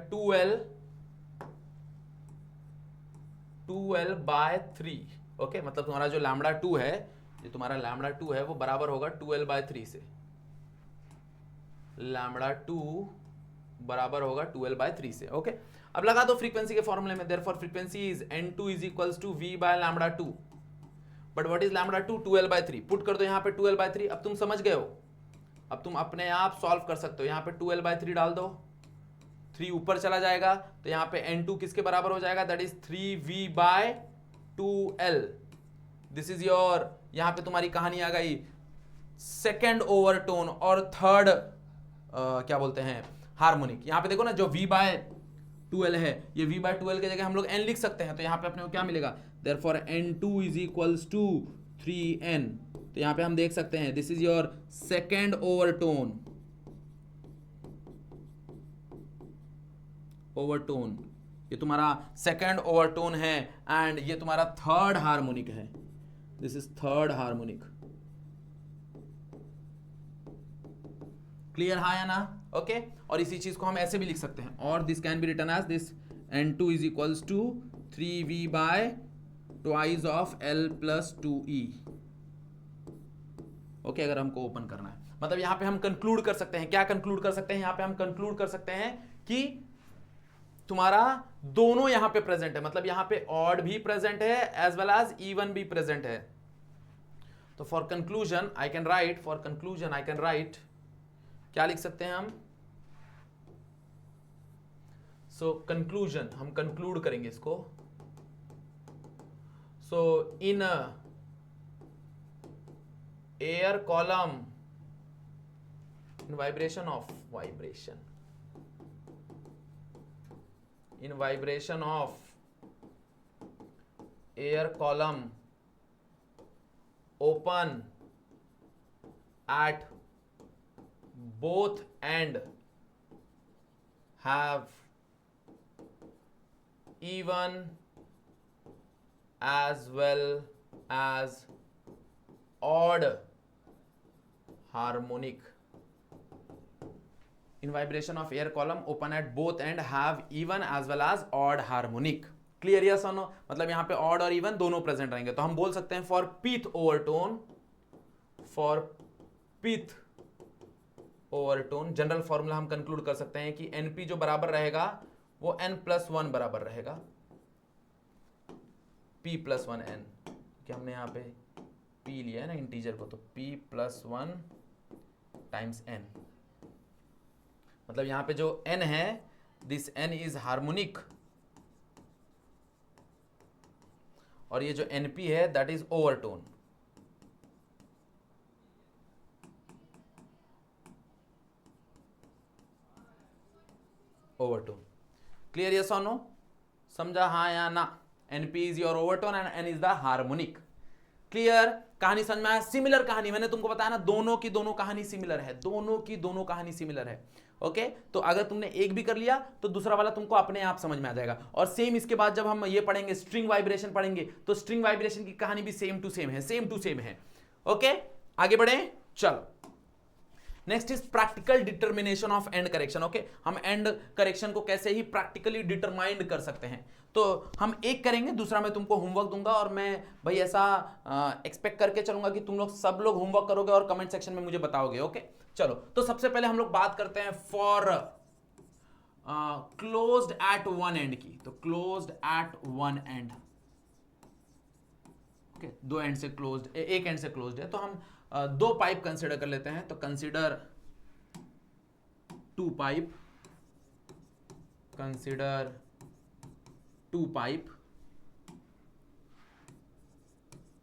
2L बाय 3। ओके, मतलब तुम्हारा जो लैम्बडा 2 है, ये तुम्हारा लैम्बडा 2 है वो बराबर होगा 2L बाय 3 से। लैम्बडा 2 बराबर होगा 2L बाय 3 से। ओके, अब लगा दो फ्रीक्वेंसी के फॉर्मूले में, therefore frequency is N2 is equals to V by lambda 2। But what is lambda 2? 2L by 3। Put कर दो यहाँ पे 2L बाय 3। अब तुम समझ गए हो, अब तुम अपने आप सॉल्व कर सकते हो। यहाँ पे 2L बाय 3 डाल दो, 3 ऊपर चला जाएगा, तो यहाँ पे N2 किसके बराबर हो जाएगा? That is 3V by 2L। This is your, यहाँ पे तुम्हारी कहानी आ गई सेकेंड ओवरटोन और थर्ड क्या बोलते हैं, हार्मोनिक। यहाँ पे देखो ना, जो V बाय 2L है, ये V बाय 2L के जगह हम लोग N लिख सकते हैं। तो यहाँ पे अपने को क्या मिलेगा? Therefore N2 is equals to 3N। तो यहाँ पे हम देख सकते हैं this is your second overtone, overtone, ये तुम्हारा सेकेंड ओवरटोन है, एंड ये तुम्हारा थर्ड हार्मोनिक है। This is third harmonic. Clear, हाँ या ना? ओके, और इसी चीज को हम ऐसे भी लिख सकते हैं, और this can be written as this N2 is equals to 3V by twice of L plus 2E। Okay, अगर हमको ओपन करना है, मतलब यहां पे हम कंक्लूड कर सकते हैं। क्या कंक्लूड कर सकते हैं? यहां पे हम कंक्लूड कर सकते हैं कि तुम्हारा दोनों यहां पे प्रेजेंट है, मतलब यहां पे ऑड भी प्रेजेंट है एज वेल एज इवन भी प्रेजेंट है। तो for conclusion I can write, for conclusion I can write, क्या लिख सकते हैं हम? सो कंक्लूजन, हम कंक्लूड करेंगे इसको। So in air column, in vibration of vibration, in vibration of air column open at both end have even as well as odd harmonic. In vibration of air column open at both end have even as well as odd harmonic. Clear या सुनो, मतलब यहां पे odd और even दोनों present रहेंगे. तो हम बोल सकते हैं for pth overtone, for pth overtone general formula हम कंक्लूड कर सकते हैं कि एनपी जो बराबर रहेगा वो n+1 बराबर रहेगा p+1n, कि हमने यहां पे p लिया है ना इंटीजर को, तो p+1 टाइम्स n. मतलब यहां पे जो n है, दिस n इज हार्मोनिक, और ये जो np है that is overtone. Overtone. Clear yes और नो? समझा हाँ या ना? np is your overtone and n is the harmonic. Clear? कहानी समझ में आया? सिमिलर कहानी, मैंने तुमको बताया ना, दोनों की दोनों कहानी सिमिलर है, दोनों की दोनों कहानी सिमिलर है. ओके तो अगर तुमने एक भी कर लिया तो दूसरा वाला तुमको अपने आप समझ में आ जाएगा. और सेम इसके बाद जब हम ये पढ़ेंगे स्ट्रिंग वाइब्रेशन पढ़ेंगे, तो स्ट्रिंग वाइब्रेशन की कहानी भी सेम टू सेम है, सेम टू सेम है. ओके आगे बढ़े, चलो. Next is practical determination of end correction. Okay हम एंड करेक्शन को कैसे ही प्रैक्टिकली डिटरमाइंड कर सकते हैं. तो हम एक करेंगे, दूसरा मैं तुमको होमवर्क दूंगा, और मैं भाई ऐसा एक्सपेक्ट करके चलूंगा कि तुम लोग सब लोग होमवर्क करोगे और कमेंट सेक्शन में मुझे बताओगे. ओके चलो, तो सबसे पहले हम लोग बात करते हैं for closed at one and की. तो closed at one and, okay दो एंड से क्लोज्ड, एक एंड से क्लोज्ड है, तो हम दो पाइप कंसीडर कर लेते हैं. तो consider two pipe, consider two pipe,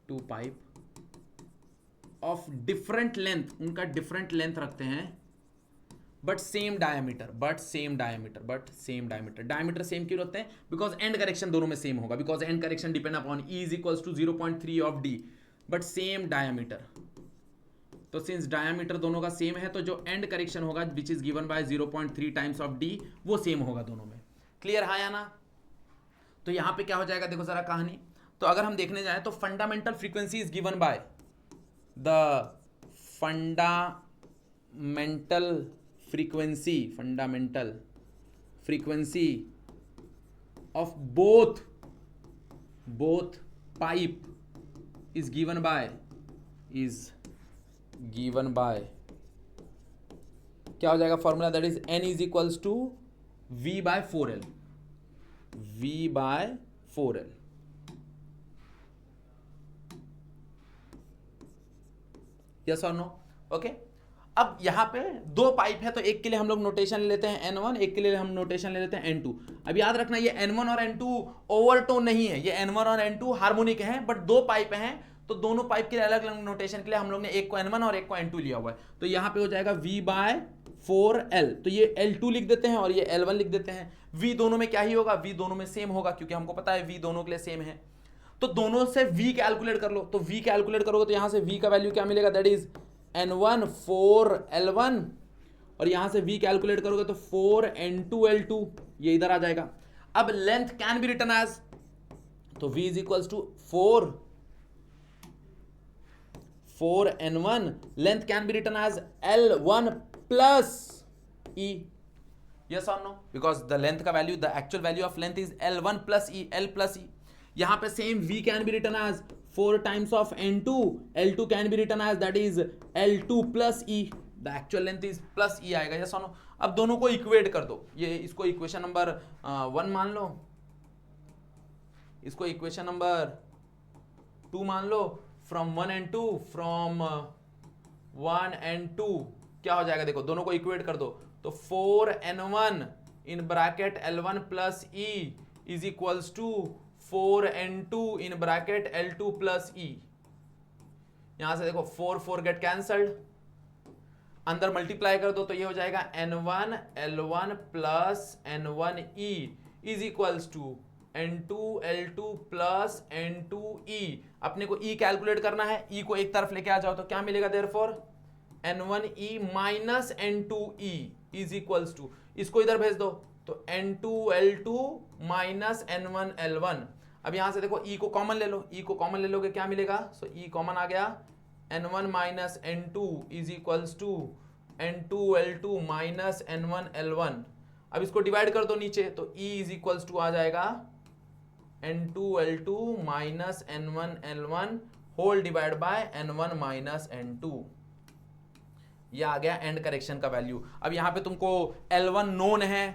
two pipe of different length, उनका डिफरेंट लेंथ रखते हैं, but same diameter, diameter same क्यों रखते हैं? बिकॉज एंड करेक्शन दोनों में सेम होगा, because end correction depend upon E is equals to 0.3 of D, but same diameter. तो सिंस डायमीटर दोनों का सेम है, तो जो एंड करेक्शन होगा which is given by 0.3 times of D, वो सेम होगा दोनों में. क्लियर है या ना? तो यहां पे क्या हो जाएगा, देखो जरा कहानी. तो अगर हम देखने जाए तो fundamental frequency is given by the fundamental frequency of both pipe is given by क्या हो जाएगा formula, that is n is equals to v by 4l. Yes और नो? ओके अब यहां पे दो पाइप है, तो एक के लिए हम लोग नोटेशन ले लेते हैं n1, एक के लिए हम नोटेशन ले लेते हैं n2. अब याद रखना ये n1 और n2 ओवरटोन नहीं है, ये n1 और n2 हार्मोनिक हैं, बट दो पाइप हैं, तो दोनों पाइप के लिए अलग अलग नोटेशन के लिए हम लोग ने एक को n1 और एक को n2 लिया हुआ है. तो यहां पे हो जाएगा v by 4l, तो ये l2 लिख देते हैं और ये l1 लिख देते हैं. v दोनों में क्या ही होगा, v दोनों में सेम होगा, क्योंकि हमको पता है v दोनों के लिए सेम है. तो दोनों से v कैलकुलेट कर लो, तो v कैलकुलेट करोगे तो यहां से v का वैल्यू क्या मिलेगा, दैट इज n1 4l1, और यहां से v कैलकुलेट करोगे तो 4n2l2, ये इधर आ जाएगा. अब length can be written as, तो v is equals to 4n1, length can be written as l1 plus e. Yes और नो? बिकॉज द लेंथ का value, the actual value of length is l1 plus e, l plus e. यहां पे same v can be written as 4 times of n2, l2 can be written as that is l2 plus e, the actual length is plus e आएगा. Yes और no? अब दोनों को equate कर दो, ये इसको इक्वेशन नंबर 1 मान लो, इसको इक्वेशन नंबर 2 मान लो. फ्रॉम 1 and 2, फ्रॉम 1 and 2 क्या हो जाएगा, देखो दोनों को इक्वेट कर दो, तो 4n1 in bracket l1 plus e is equals to 4n2 in bracket l2 plus e. यहां से देखो 4 गेट कैंसल्ड, अंदर मल्टीप्लाई कर दो तो ये हो जाएगा n1 l1 plus n1 e is equals to N2L2 plus N2E, अपने को E कैलकुलेट करना है, E को एक तरफ लेके आ जाओ तो क्या मिलेगा, therefore N1E minus N2E is equals to, इसको इधर भेज दो तो N2L2 माइनस N1L1। अब यहां से देखो E को कॉमन ले लो, E को कॉमन ले लोगे क्या मिलेगा, सो E कॉमन आ गया, N1 minus N2 is equals to N2L2 minus N1L1। अब इसको डिवाइड कर दो नीचे तो E इज इक्वल्स टू आ जाएगा N2L2 minus N1L1 whole divide by N1 minus N2। ये आ गया एंड करेक्शन का वैल्यू। अब यहां पे तुमको L1 नोन है,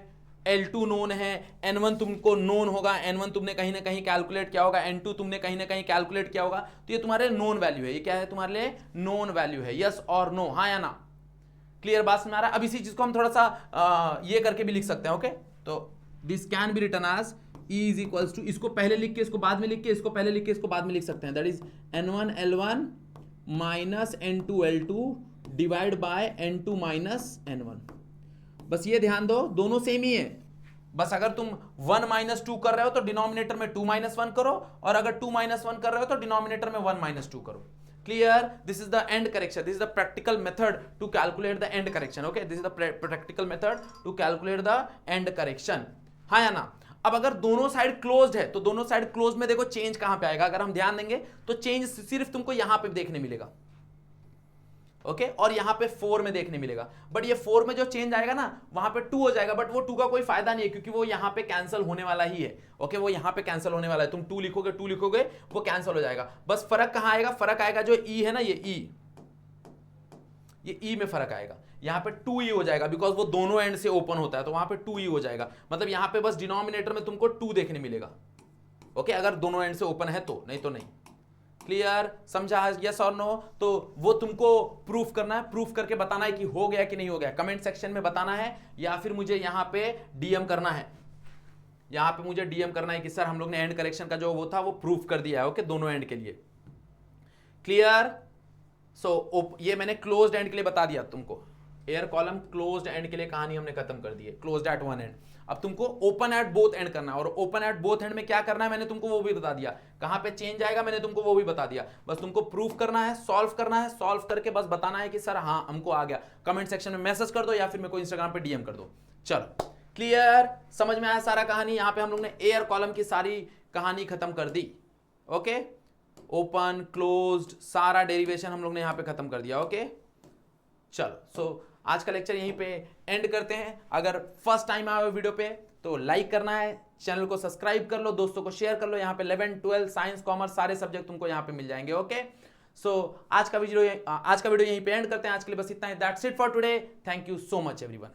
L2 नोन है, N1 तुमको नोन होगा, N1 तुमने कहीं ना कहीं कैलकुलेट किया होगा, N2 तुमने कहीं ना कहीं कैलकुलेट किया होगा, तो ये तुम्हारे नोन वैल्यू है। ये क्या है तुम्हारे लिए, नोन वैल्यू है, यस और नो, हाँ या ना, क्लियर बात समझ आ रहा है। अब इसी चीज को हम थोड़ा सा ये करके भी लिख सकते हैं, ओके। तो this can be written as E is equals to, इसको पहले लिख के इसको बाद में लिख के, इसको पहले लिख के इसको बाद में लिख सकते हैं, that is N1L1 minus N2L2 divide by N2 minus N1। बस ये ध्यान दो, दोनों सेम ही है, बस अगर तुम 1 माइनस 2 कर रहे हो तो डिनोमिनेटर में 2 माइनस 1 करो, और अगर 2 माइनस 1 कर रहे हो तो डिनोमिनेटर में 1 माइनस 2 करो। Clear? This is the end correction. This is the practical method to calculate the end correction. Okay? This is the practical method to calculate the end correction. हाँ या ना? अब अगर दोनों साइड क्लोज्ड है तो दोनों साइड क्लोज में देखो चेंज कहां पे आएगा, अगर हम ध्यान देंगे तो चेंज सिर्फ तुमको यहां पे देखने मिलेगा, ओके और यहां पे 4 में देखने मिलेगा। बट ये 4 में जो चेंज आएगा ना वहां पे 2 हो जाएगा, बट वो 2 का कोई फायदा नहीं है क्योंकि वो यहां पे कैंसिल होने वाला ही है, ओके वो यहां पे कैंसिल होने वाला है। तुम 2 लिखोगे वो कैंसिल हो जाएगा। बस फर्क कहां आएगा, फर्क आएगा जो ई है ना, ये ई में फर्क आएगा, यहां पे 2e हो जाएगा बिकॉज वो दोनों एंड से ओपन होता है, तो वहां पे 2e हो जाएगा, मतलब यहां पे बस डिनोमिनेटर में तुमको 2 देखने मिलेगा, ओके अगर दोनों एंड से ओपन है तो, नहीं तो नहीं। क्लियर, समझा, यस और नो? तो वो तुमको प्रूफ करना है, प्रूफ करके बताना है कि हो गया कि नहीं हो गया, कमेंट सेक्शन में बताना है, या फिर मुझे यहां पे डीएम करना है, यहां पे मुझे डीएम करना है कि सर हम लोग ने एंड करेक्शन का जो वो था वो प्रूफ कर दिया है, ओके दोनों एंड के लिए। क्लियर? सो ये मैंने क्लोज्ड एंड के लिए बता दिया तुमको, एयर कॉलम क्लोज्ड एंड के लिए कहानी हमने खत्म कर दी है, क्लोज्ड एट वन एंड। अब तुमको ओपन एट बोथ एंड करना है, और ओपन एट बोथ एंड में क्या करना है मैंने तुमको वो भी बता दिया, कहां पे चेंज आएगा मैंने तुमको वो भी बता दिया। बस तुमको प्रूफ करना है, सॉल्व करना है, सॉल्व करके बस बताना है कि सर हाँ हमको आ गया। कमेंट सेक्शन में मैसेज कर दो या फिर मेरे को इंस्टाग्राम पे डीएम कर दो। चलो क्लियर, समझ में आया सारा कहानी? यहां पे हम लोग ने एयर कॉलम की सारी कहानी खत्म कर दी, ओके ओपन क्लोज्ड सारा डेरिवेशन हम लोग ने यहां पे खत्म कर दिया, ओके चलो। सो आज का लेक्चर यहीं पे एंड करते हैं। अगर फर्स्ट टाइम आए हो वीडियो पे तो लाइक करना है, चैनल को सब्सक्राइब कर लो, दोस्तों को शेयर कर लो। यहाँ पे 11, 12 साइंस कॉमर्स सारे सब्जेक्ट तुमको यहाँ पे मिल जाएंगे, ओके। सो आज का वीडियो यहीं पे एंड करते हैं। आज के लिए बस इतना ही। That's it for today. Thank you so much everyone.